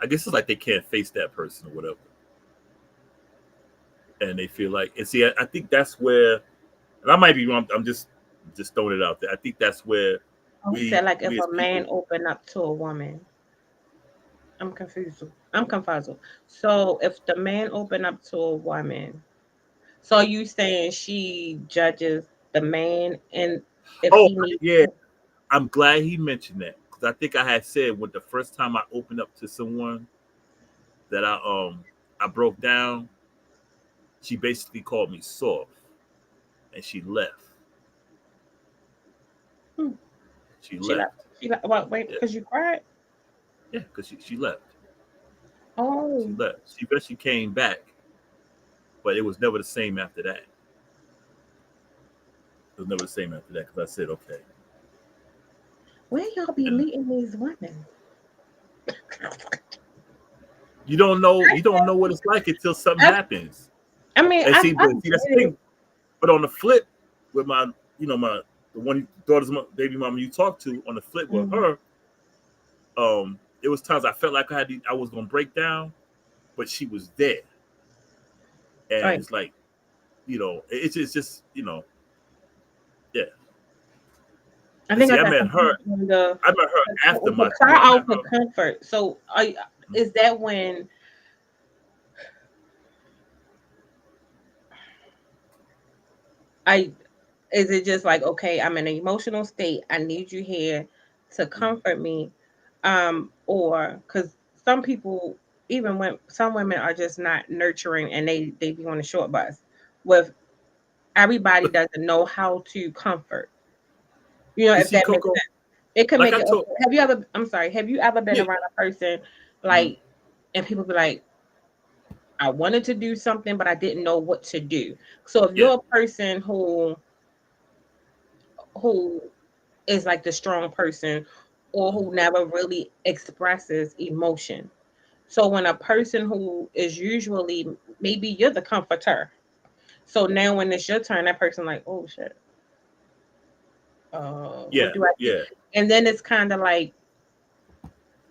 I guess it's like they can't face that person or whatever. and they feel like, and see, I think that's where, and I might be wrong. I'm just throwing it out there. I think that's where Oh, he said like if we as a man people. open up to a woman. I'm confused. I'm confused. So if the man open up to a woman, so are you saying she judges the man and if Oh he needs yeah, to? I'm glad he mentioned that because I think I had said when the first time I opened up to someone that I broke down, she basically called me soft and she left. Hmm. She She like left. she like what wait Yeah, because you cried? yeah, because she left. She Oh, left. She eventually came back, but it was never the same after that. It was never the same after that because I said okay. where y'all be And meeting these women? you don't know what it's like until something I, happens. I mean, And I see that's get the it. thing. But on the flip, with my my the one daughter's baby mama you talked to, on the flip with Mhm. her, it was times I felt like I was gonna break down, but she was there, and Right. it's like it's just yeah. I And think see, I got confused on I met her after the my cry I met out for her. comfort. So is that when I is it just like, okay, I'm in an emotional state. I need you here to comfort me. Or because some people, even when some women are just not nurturing and they be on a short bus with everybody doesn't know how to comfort. You know, You if see, that makes Coco, sense. It could like make I it told, okay. I'm sorry, have you ever been yeah, around a person mhm, like and people be like, I wanted to do something, but I didn't know what to do. So if yeah, you're a person who is like the strong person or mhm, who never really expresses emotion. So when a person who is usually maybe you're the comforter. So now when it's your turn, that person like, oh shit, yeah, what do I do? yeah. And then it's kind of like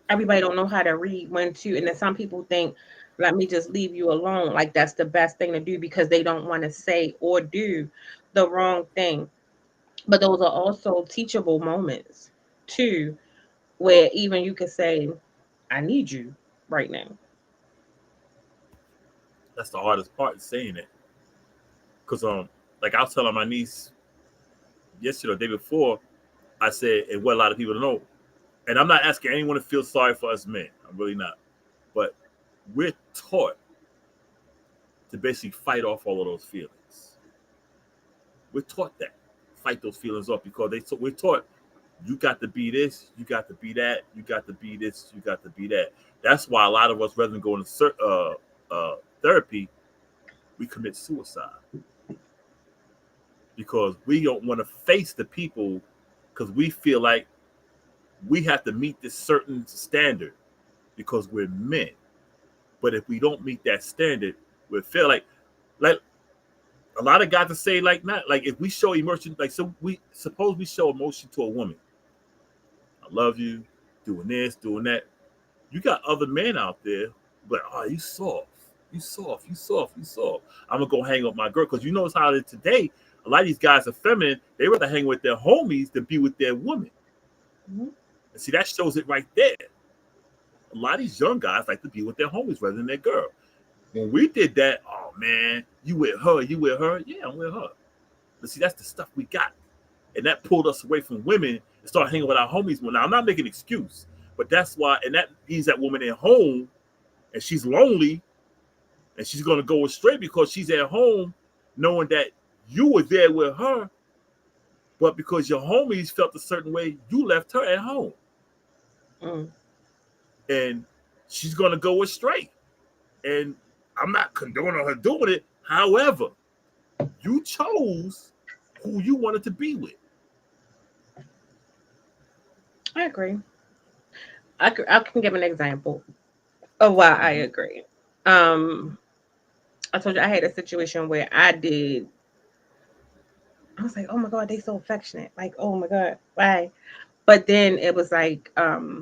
everybody don't know how to read when to, and then some people think, let me just leave you alone. Like that's the best thing to do because they don't want to say or do the wrong thing. But those are also teachable moments too, where even you could say, I need you right now. That's the hardest part, saying it, because like I was telling my niece yesterday, or the day before, I said, and what a lot of people don't know, and I'm not asking anyone to feel sorry for us men. I'm really not, but we're taught to basically fight off all of those feelings. We're taught that fight those feelings off because we're taught you got to be this, you got to be that, you got to be this, you got to be that. That's why a lot of us, rather than going to therapy, we commit suicide because we don't want to face the people because we feel like we have to meet this certain standard because we're men. But if we don't meet that standard, we feel like a lot of guys to say like not like if we show emotion like so we suppose we show emotion to a woman. I love you, doing this, doing that. You got other men out there like, oh, you soft, you soft, you soft, you soft. I'm gonna go hang with my girl because you notice how today a lot of these guys are feminine. They rather hang with their homies than be with their woman. Mhm. And see that shows it right there. A lot of these young guys like to be with their homies rather than their girl. When we did that, oh man, you with her, you with her, yeah, I'm with her. But see, that's the stuff we got. And that pulled us away from women and started hanging with our homies more. Now, I'm not making an excuse, but that's why, and that leaves that woman at home and she's lonely and she's going to go astray because she's at home knowing that you were there with her, but because your homies felt a certain way, you left her at home. Mm. And she's going to go astray. And I'm not condoning her doing it. However, you chose who you wanted to be with. I agree. I can give an example of why I Mm-hmm. agree. I told you I had a situation where I was like, oh my God, they so affectionate. Like, oh my God, why? But then it was like, I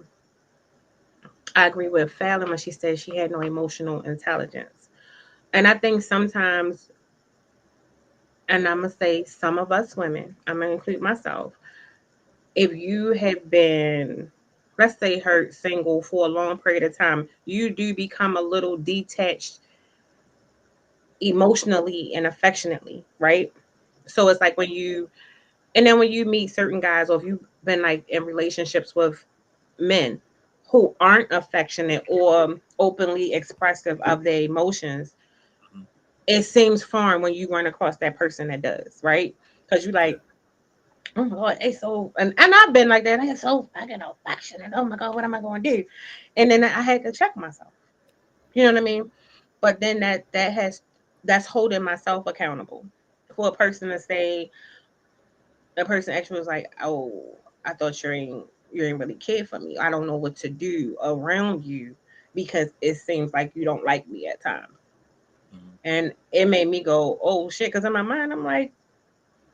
agree with Fallon when she said she had no emotional intelligence. And I think sometimes, and I'm going to say some of us women, I'm going to include myself, if you have been, let's say, hurt single for a long period of time, you do become a little detached emotionally and affectionately, right? So it's like when you, and then when you meet certain guys, or if you've been like in relationships with men who aren't affectionate or openly expressive of their emotions, Mhm. it seems foreign when you run across that person that does, right? Because you Yeah. like, oh my god, they so, and I've been like that. They so fucking affectionate. Oh my god, what am I going to do? And then I had to check myself. You know what I mean? But then that's holding myself accountable for a person to say, the person actually was like, oh, I thought you ain't really care for me. I don't know what to do around you because it seems like you don't like me at times. Mhm. And it made me go, oh shit, because in my mind I'm like,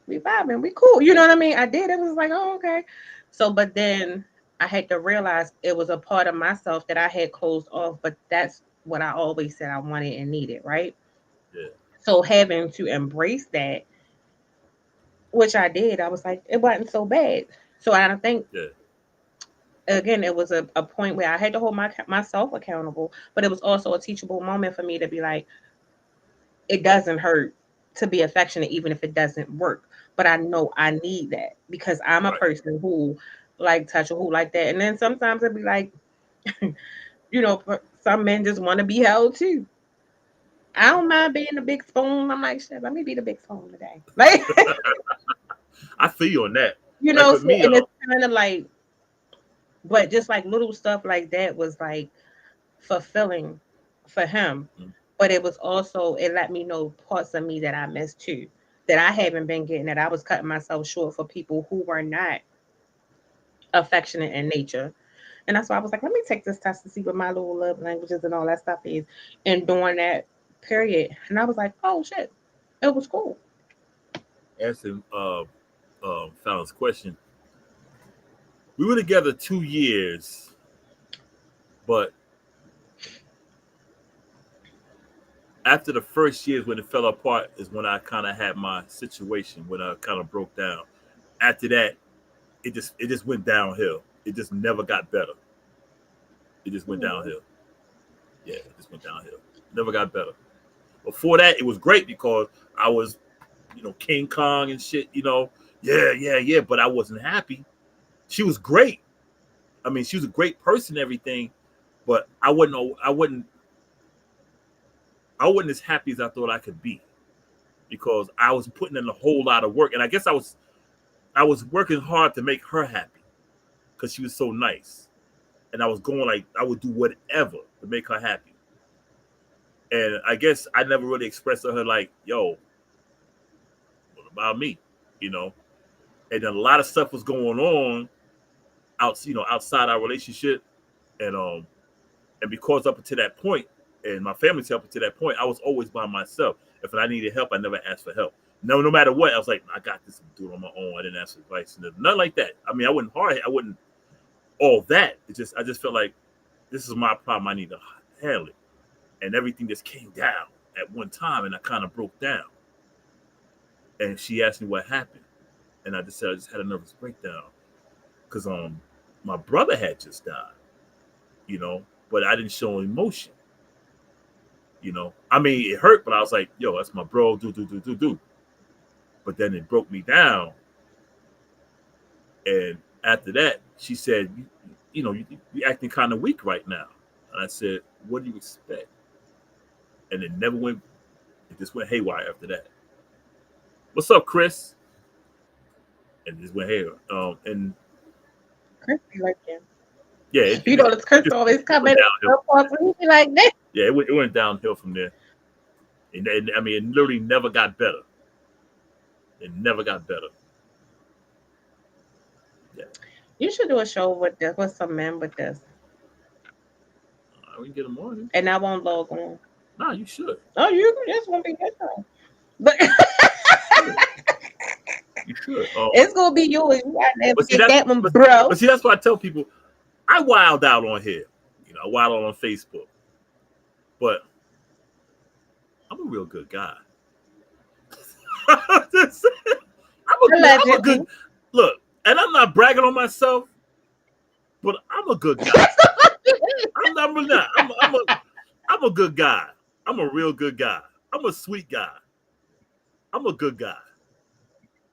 we vibing, we cool. You know what I mean? I did. It was like, oh, okay. So, but then I had to realize it was a part of myself that I had closed off, but that's what I always said I wanted and needed, right? Yeah. So having to embrace that, which I did, I was like, it wasn't so bad. So I don't think, Yeah. again, it was a point where I had to hold myself accountable, but it was also a teachable moment for me to be like, it doesn't hurt to be affectionate, even if it doesn't work. But I know I need that because I'm a Right. person who like touch or who like that. And then sometimes it'd be like, some men just want to be held too. I don't mind being the big spoon. I'm like, shit, let me be the big spoon today. Like, I feel you on that. Like with so, me, and it's kind of like, but just like little stuff like that was like fulfilling for him. mm, But it was also, it let me know parts of me that I missed too, that I haven't been getting, that I was cutting myself short for people who were not affectionate in nature. And that's why I was like, let me take this test to see what my little love languages and all that stuff is. And during that period, and I was like, oh shit, it was cool. answering Fallon's question, we were together 2 years, but after the first years when it fell apart is when I kind of had my situation when I kind of broke down. After that, it just went downhill. It just never got better. It just went Mhm. downhill. Yeah, it just went downhill. Never got better. Before that, it was great because I was, King Kong and shit. Yeah, yeah, yeah. But I wasn't happy. She was great. I mean, she was a great person, and everything. But I wasn't as happy as I thought I could be because I was putting in a whole lot of work, and I guess I was working hard to make her happy because she was so nice, and I was going like I would do whatever to make her happy. And I guess I never really expressed to her like, "Yo, what about me?" You know. And then a lot of stuff was going on outside our relationship, and and because up until that point, and my family's up until that point, I was always by myself. If I needed help, I never asked for help. No matter what, I was like, I got this. I'm doing it on my own. I didn't ask for advice. Nothing like that. I mean, I wasn't hard. I wouldn't all that. I just felt like this is my problem. I need to handle it, and everything just came down at one time, and I kind of broke down. And she asked me what happened, and I just said I just had a nervous breakdown because my brother had just died, you know, but I didn't show emotion. I mean, it hurt, but I was like, yo, that's my bro, do. But then it broke me down. And after that, she said, you're acting kind of weak right now. And I said, what do you expect? And it just went haywire after that. What's up, Chris? And it just went haywire. And Chris be like, yeah. yeah, it, You it, know, it, this Chris just always it come went in downhill. and he be like, this. Yeah, it went downhill from there. And I mean, it literally never got better. It never got better. Yeah, You should do a show with this, with some men with this. we can get them on. And I won't log on. Nah, you should. Oh, you this won't be good time. But You should. You should. it's gonna be yours. You gotta But see navigate that's that one, but, bro. but see that's why I tell people I wild out on here. I wild out on Facebook, but I'm a real good guy. I'm a Allegedly. good look, and I'm not bragging on myself, but I'm a good guy. I'm really not. I'm a good guy. I'm a real good guy. I'm a sweet guy. I'm a good guy.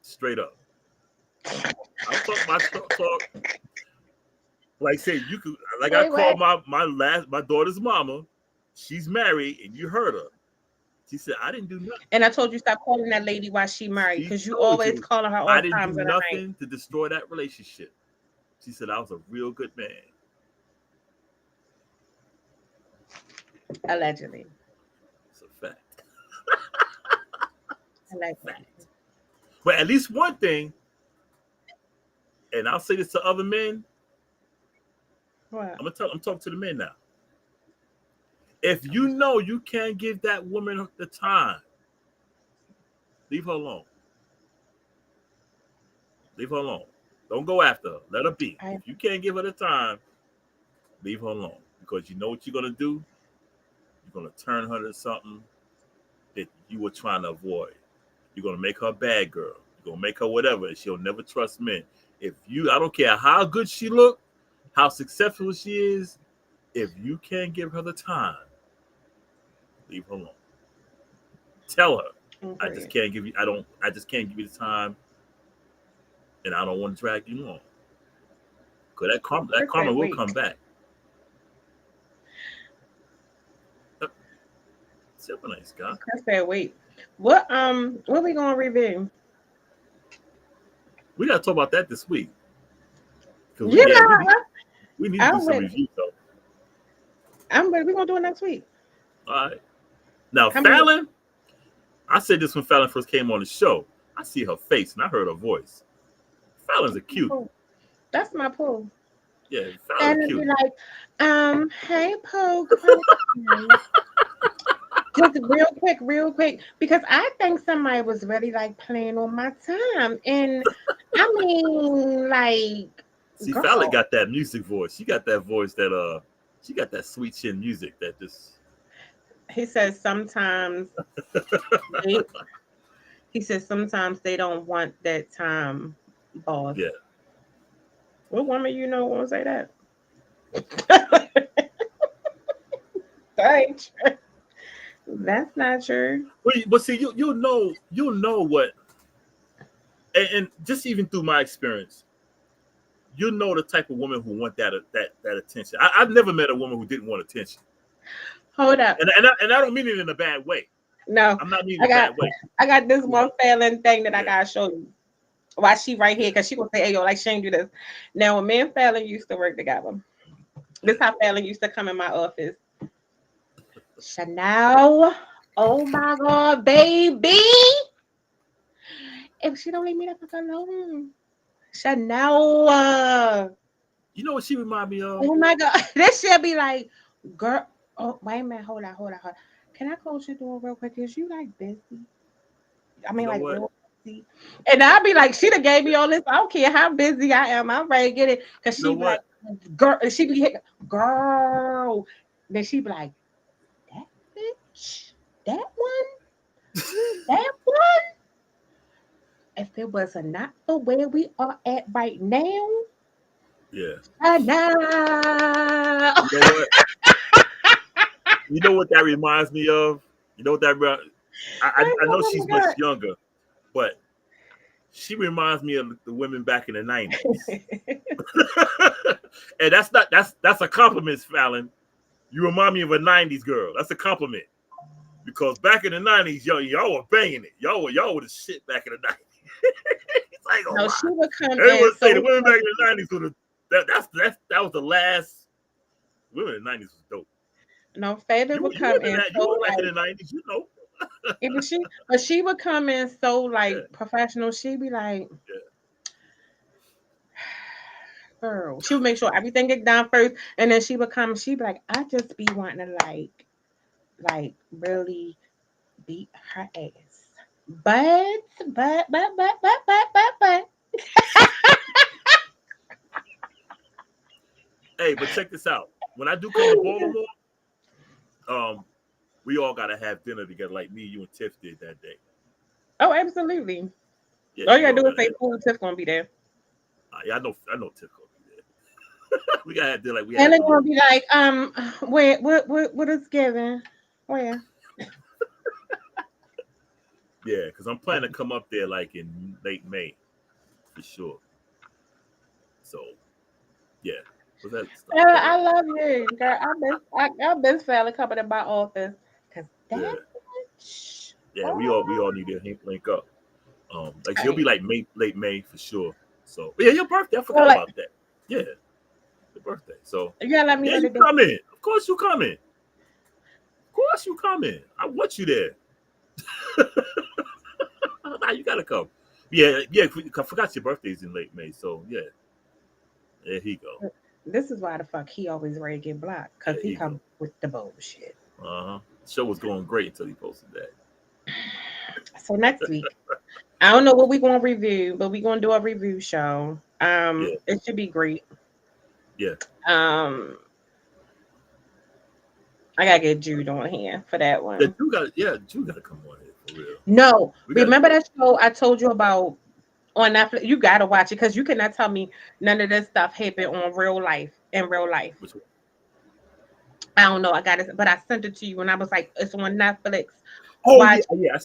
Straight up. I talk my talk. Like I said, you could like I Wait, called what? my daughter's mama. She's married, and you heard her. She said I didn't do nothing. And I told you stop calling that lady while she married She because you told always you calling her I all didn't do times of the night. nothing to destroy that relationship. She said I was a real good man. Allegedly. It's a fact. Allegedly. Fact. But at least one thing, and I'll say this to other men. What? I'm talking to the men now. If you know you can't give that woman the time, leave her alone. Leave her alone. Don't go after her. Let her be. I If you can't give her the time, leave her alone. Because you know what you're gonna do? You're gonna turn her to something that you were trying to avoid. You're gonna make her a bad girl. You're gonna make her whatever, and she'll never trust men. I don't care how good she look, how successful she is, if you can't give her the time, leave her alone. Tell her, I just agree. can't give you. I just can't give you the time, and I don't want to drag you on. Cause that Chris karma said, will wait. come back. Simple nice guy. Chris said, wait. What we gonna review? We gotta talk about that this week. Cause You know, we need to do I'm some with reviews though. I'm with we're gonna do it next week. All right. Now How many Fallon, I said this when Fallon first came on the show. I see her face and I heard her voice. Fallon's a cute. oh, that's my pool. Yeah, Fallon's And it'd be cute. like, hey Pooh, come on in. Just real quick, because I think somebody was really like playing on my time. And I mean, like, See, Fallon girl, got that music voice. She got that voice that she got that sweet chin music that just he says sometimes they he says sometimes they don't want that time, boss. yeah. What woman you know won't say that? That ain't true. That's not true. But see, you'll know what, and just even through my experience, you know the type of woman who want that attention. I've never met a woman who didn't want attention, Hold up. and I don't mean it in a bad way. No, I'm not meaning I it a got bad way. I got this You know, one failing thing that I yeah, gotta show you. Why she right here? yeah, Because she gonna say, "Hey, yo, like Shane do this." Now, when me and Fallon used to work together, yeah. this how Fallon used to come in my office. Chanel, oh my god, baby! If she don't leave me the fuck alone, Chanel. You know what she remind me of? Oh my god, this should be like, girl. Oh, wait a minute, hold on. Can I close your door real quick? Is you like busy? I You mean, know like what? real busy. And I'd be like, she done gave me all this. I don't care how busy I am. I'm ready to get it. Cause You know she'd be like, what? girl, and she'd be hit, girl. Then she'd be like, that bitch, that one, that one. If it was not for where we are at right now, Yeah. now. You know what? You know what that reminds me of? You know what that? I know Oh she's my much younger, but she reminds me of the women back in the '90s. god. And that's a compliment, Fallon. You remind me of a '90s girl. That's a compliment because back in the '90s, y'all were banging it. Y'all were the shit back in the '90s. It's like, oh No, my. she would come in Everyone say the so women back in the '90s were the that was the last. Women in the '90s was dope. no favor would You come were in in that. You so were back in like the '90s. You know. even she but she would come in so Yeah, like professional. She'd be like, yeah. girl. She would make sure everything get done first, and then she'd be like, I just be wanting to like really beat her ass. But Hey, but check this out. When I do come to Baltimore, um, we all gotta have dinner together, like me, you, and Tiff did that day. Oh, absolutely. Yeah, All you we gotta all do is gotta say have. food. Tiff gonna be there, Yeah, I know Tiff gonna be there. We gotta have dinner like we and had they're the gonna little. be like, where, what is given? Where? Yeah, because I'm planning to come up there like in late May for sure. So yeah, was that stuff? I love you, girl. I been fella coming to my office because that Yeah, bitch. yeah, we Oh, all need to link up. Like she'll be right. like May, late May for sure. So yeah, your birthday. I So forgot like, about that. Yeah, your birthday. So you gotta let me yeah, know the you day. come in. Of course you come in. Of course you come in. I want you there. Nah, you gotta come. Yeah, yeah. I forgot your birthday's in late May. So yeah, there he go. This is why the fuck he always ready to get blocked because There he he come go. with the bullshit. Uh huh. Show was going great until he posted that. So next week, I don't know what we're gonna review, but we're gonna do a review show. Yeah, It should be great. yeah, Um, I gotta get Jude on here for that yeah. one. You gotta come on here for real. No, We gotta remember do it. that show I told you about on Netflix? You gotta watch it because you cannot tell me none of this stuff happened on real life in real life. Which one? I don't know. I got it, but I sent it to you and I was like, it's on Netflix. Oh yeah, Watch. yeah.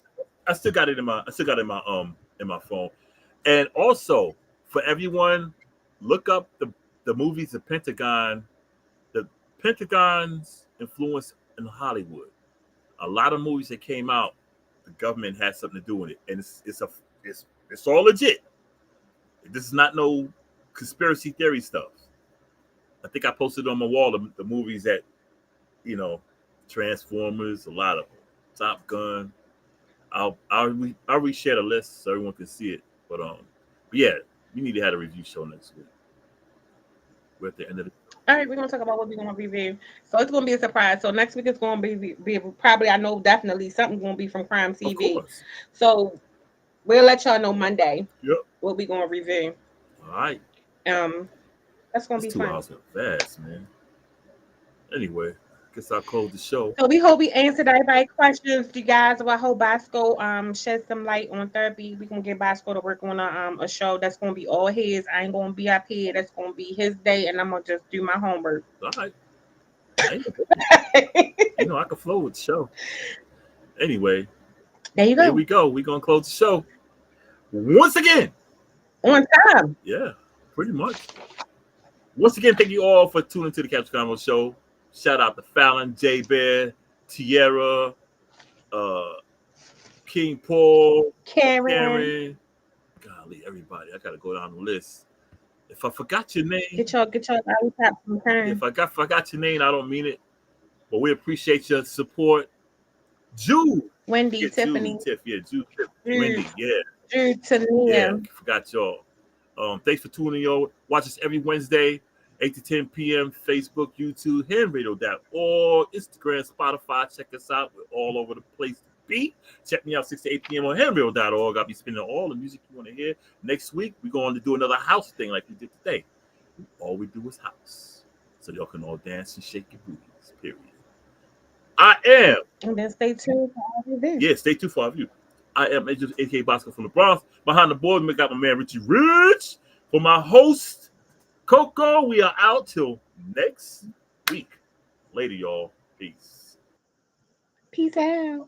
I still got it in my. I still got it in my phone. And also for everyone, look up the movies the Pentagon's influence in Hollywood. A lot of movies that came out, the government had something to do with it, and it's all legit. This is not no conspiracy theory stuff. I think I posted on my wall the movies that you know, Transformers, a lot of them, Top Gun. I'll reshare the list so everyone can see it. But yeah, we need to have a review show next week. We're at the end of the All right, we're gonna talk about what we're gonna review. So it's gonna be a surprise. So next week it's gonna be probably I know definitely something's gonna be from Crime Of TV. course. So we'll let y'all know Monday Yep. what we're gonna review. All right. Um, that's gonna This be two fun. hours went fast, man. Anyway, guess I'll close the show. So we hope we answered everybody's questions. You guys, well, I hope Bosco shed some light on therapy. We gonna get Bosco to work on a show that's gonna be all his. I ain't gonna be up here. That's gonna be his day, and I'm gonna just do my homework. All right. Hey, I can flow with the show. Anyway, There you here go. we go. We're gonna close the show once again. On time. Yeah, pretty much. Once again, thank you all for tuning to the Captain Combo Show. Shout out to Fallon, J Bear, Tierra, uh, King Paul, Karen. Karen. Golly, everybody. I gotta go down the list. If I forgot your name, Get your lollipop from Karen. forgot your name, I don't mean it. But we appreciate your support. Jude. Wendy, Forget Julie, Tiffany, Tiff, yeah, Jude, Tiff, Drew, Wendy, yeah. Drew, Yeah, Tania. forgot y'all. Thanks for tuning in. Watch us every Wednesday, 8 to 10 p.m. Facebook, YouTube, handradio.org, Instagram, Spotify. Check us out. We're all over the place to be. Check me out 6 to 8 p.m. on handradio.org. I'll be spinning all the music you want to hear. Next week, we're going to do another house thing like we did today. All we do is house. So y'all can all dance and shake your booties, period. I am. And then stay tuned for all of this. Yeah, stay tuned for our view. I am Agent A.K. Bosco from the Bronx. Behind the board, we got my man Richie Rich. For my host, Coco, we are out till next week. Later, y'all. Peace. Peace out.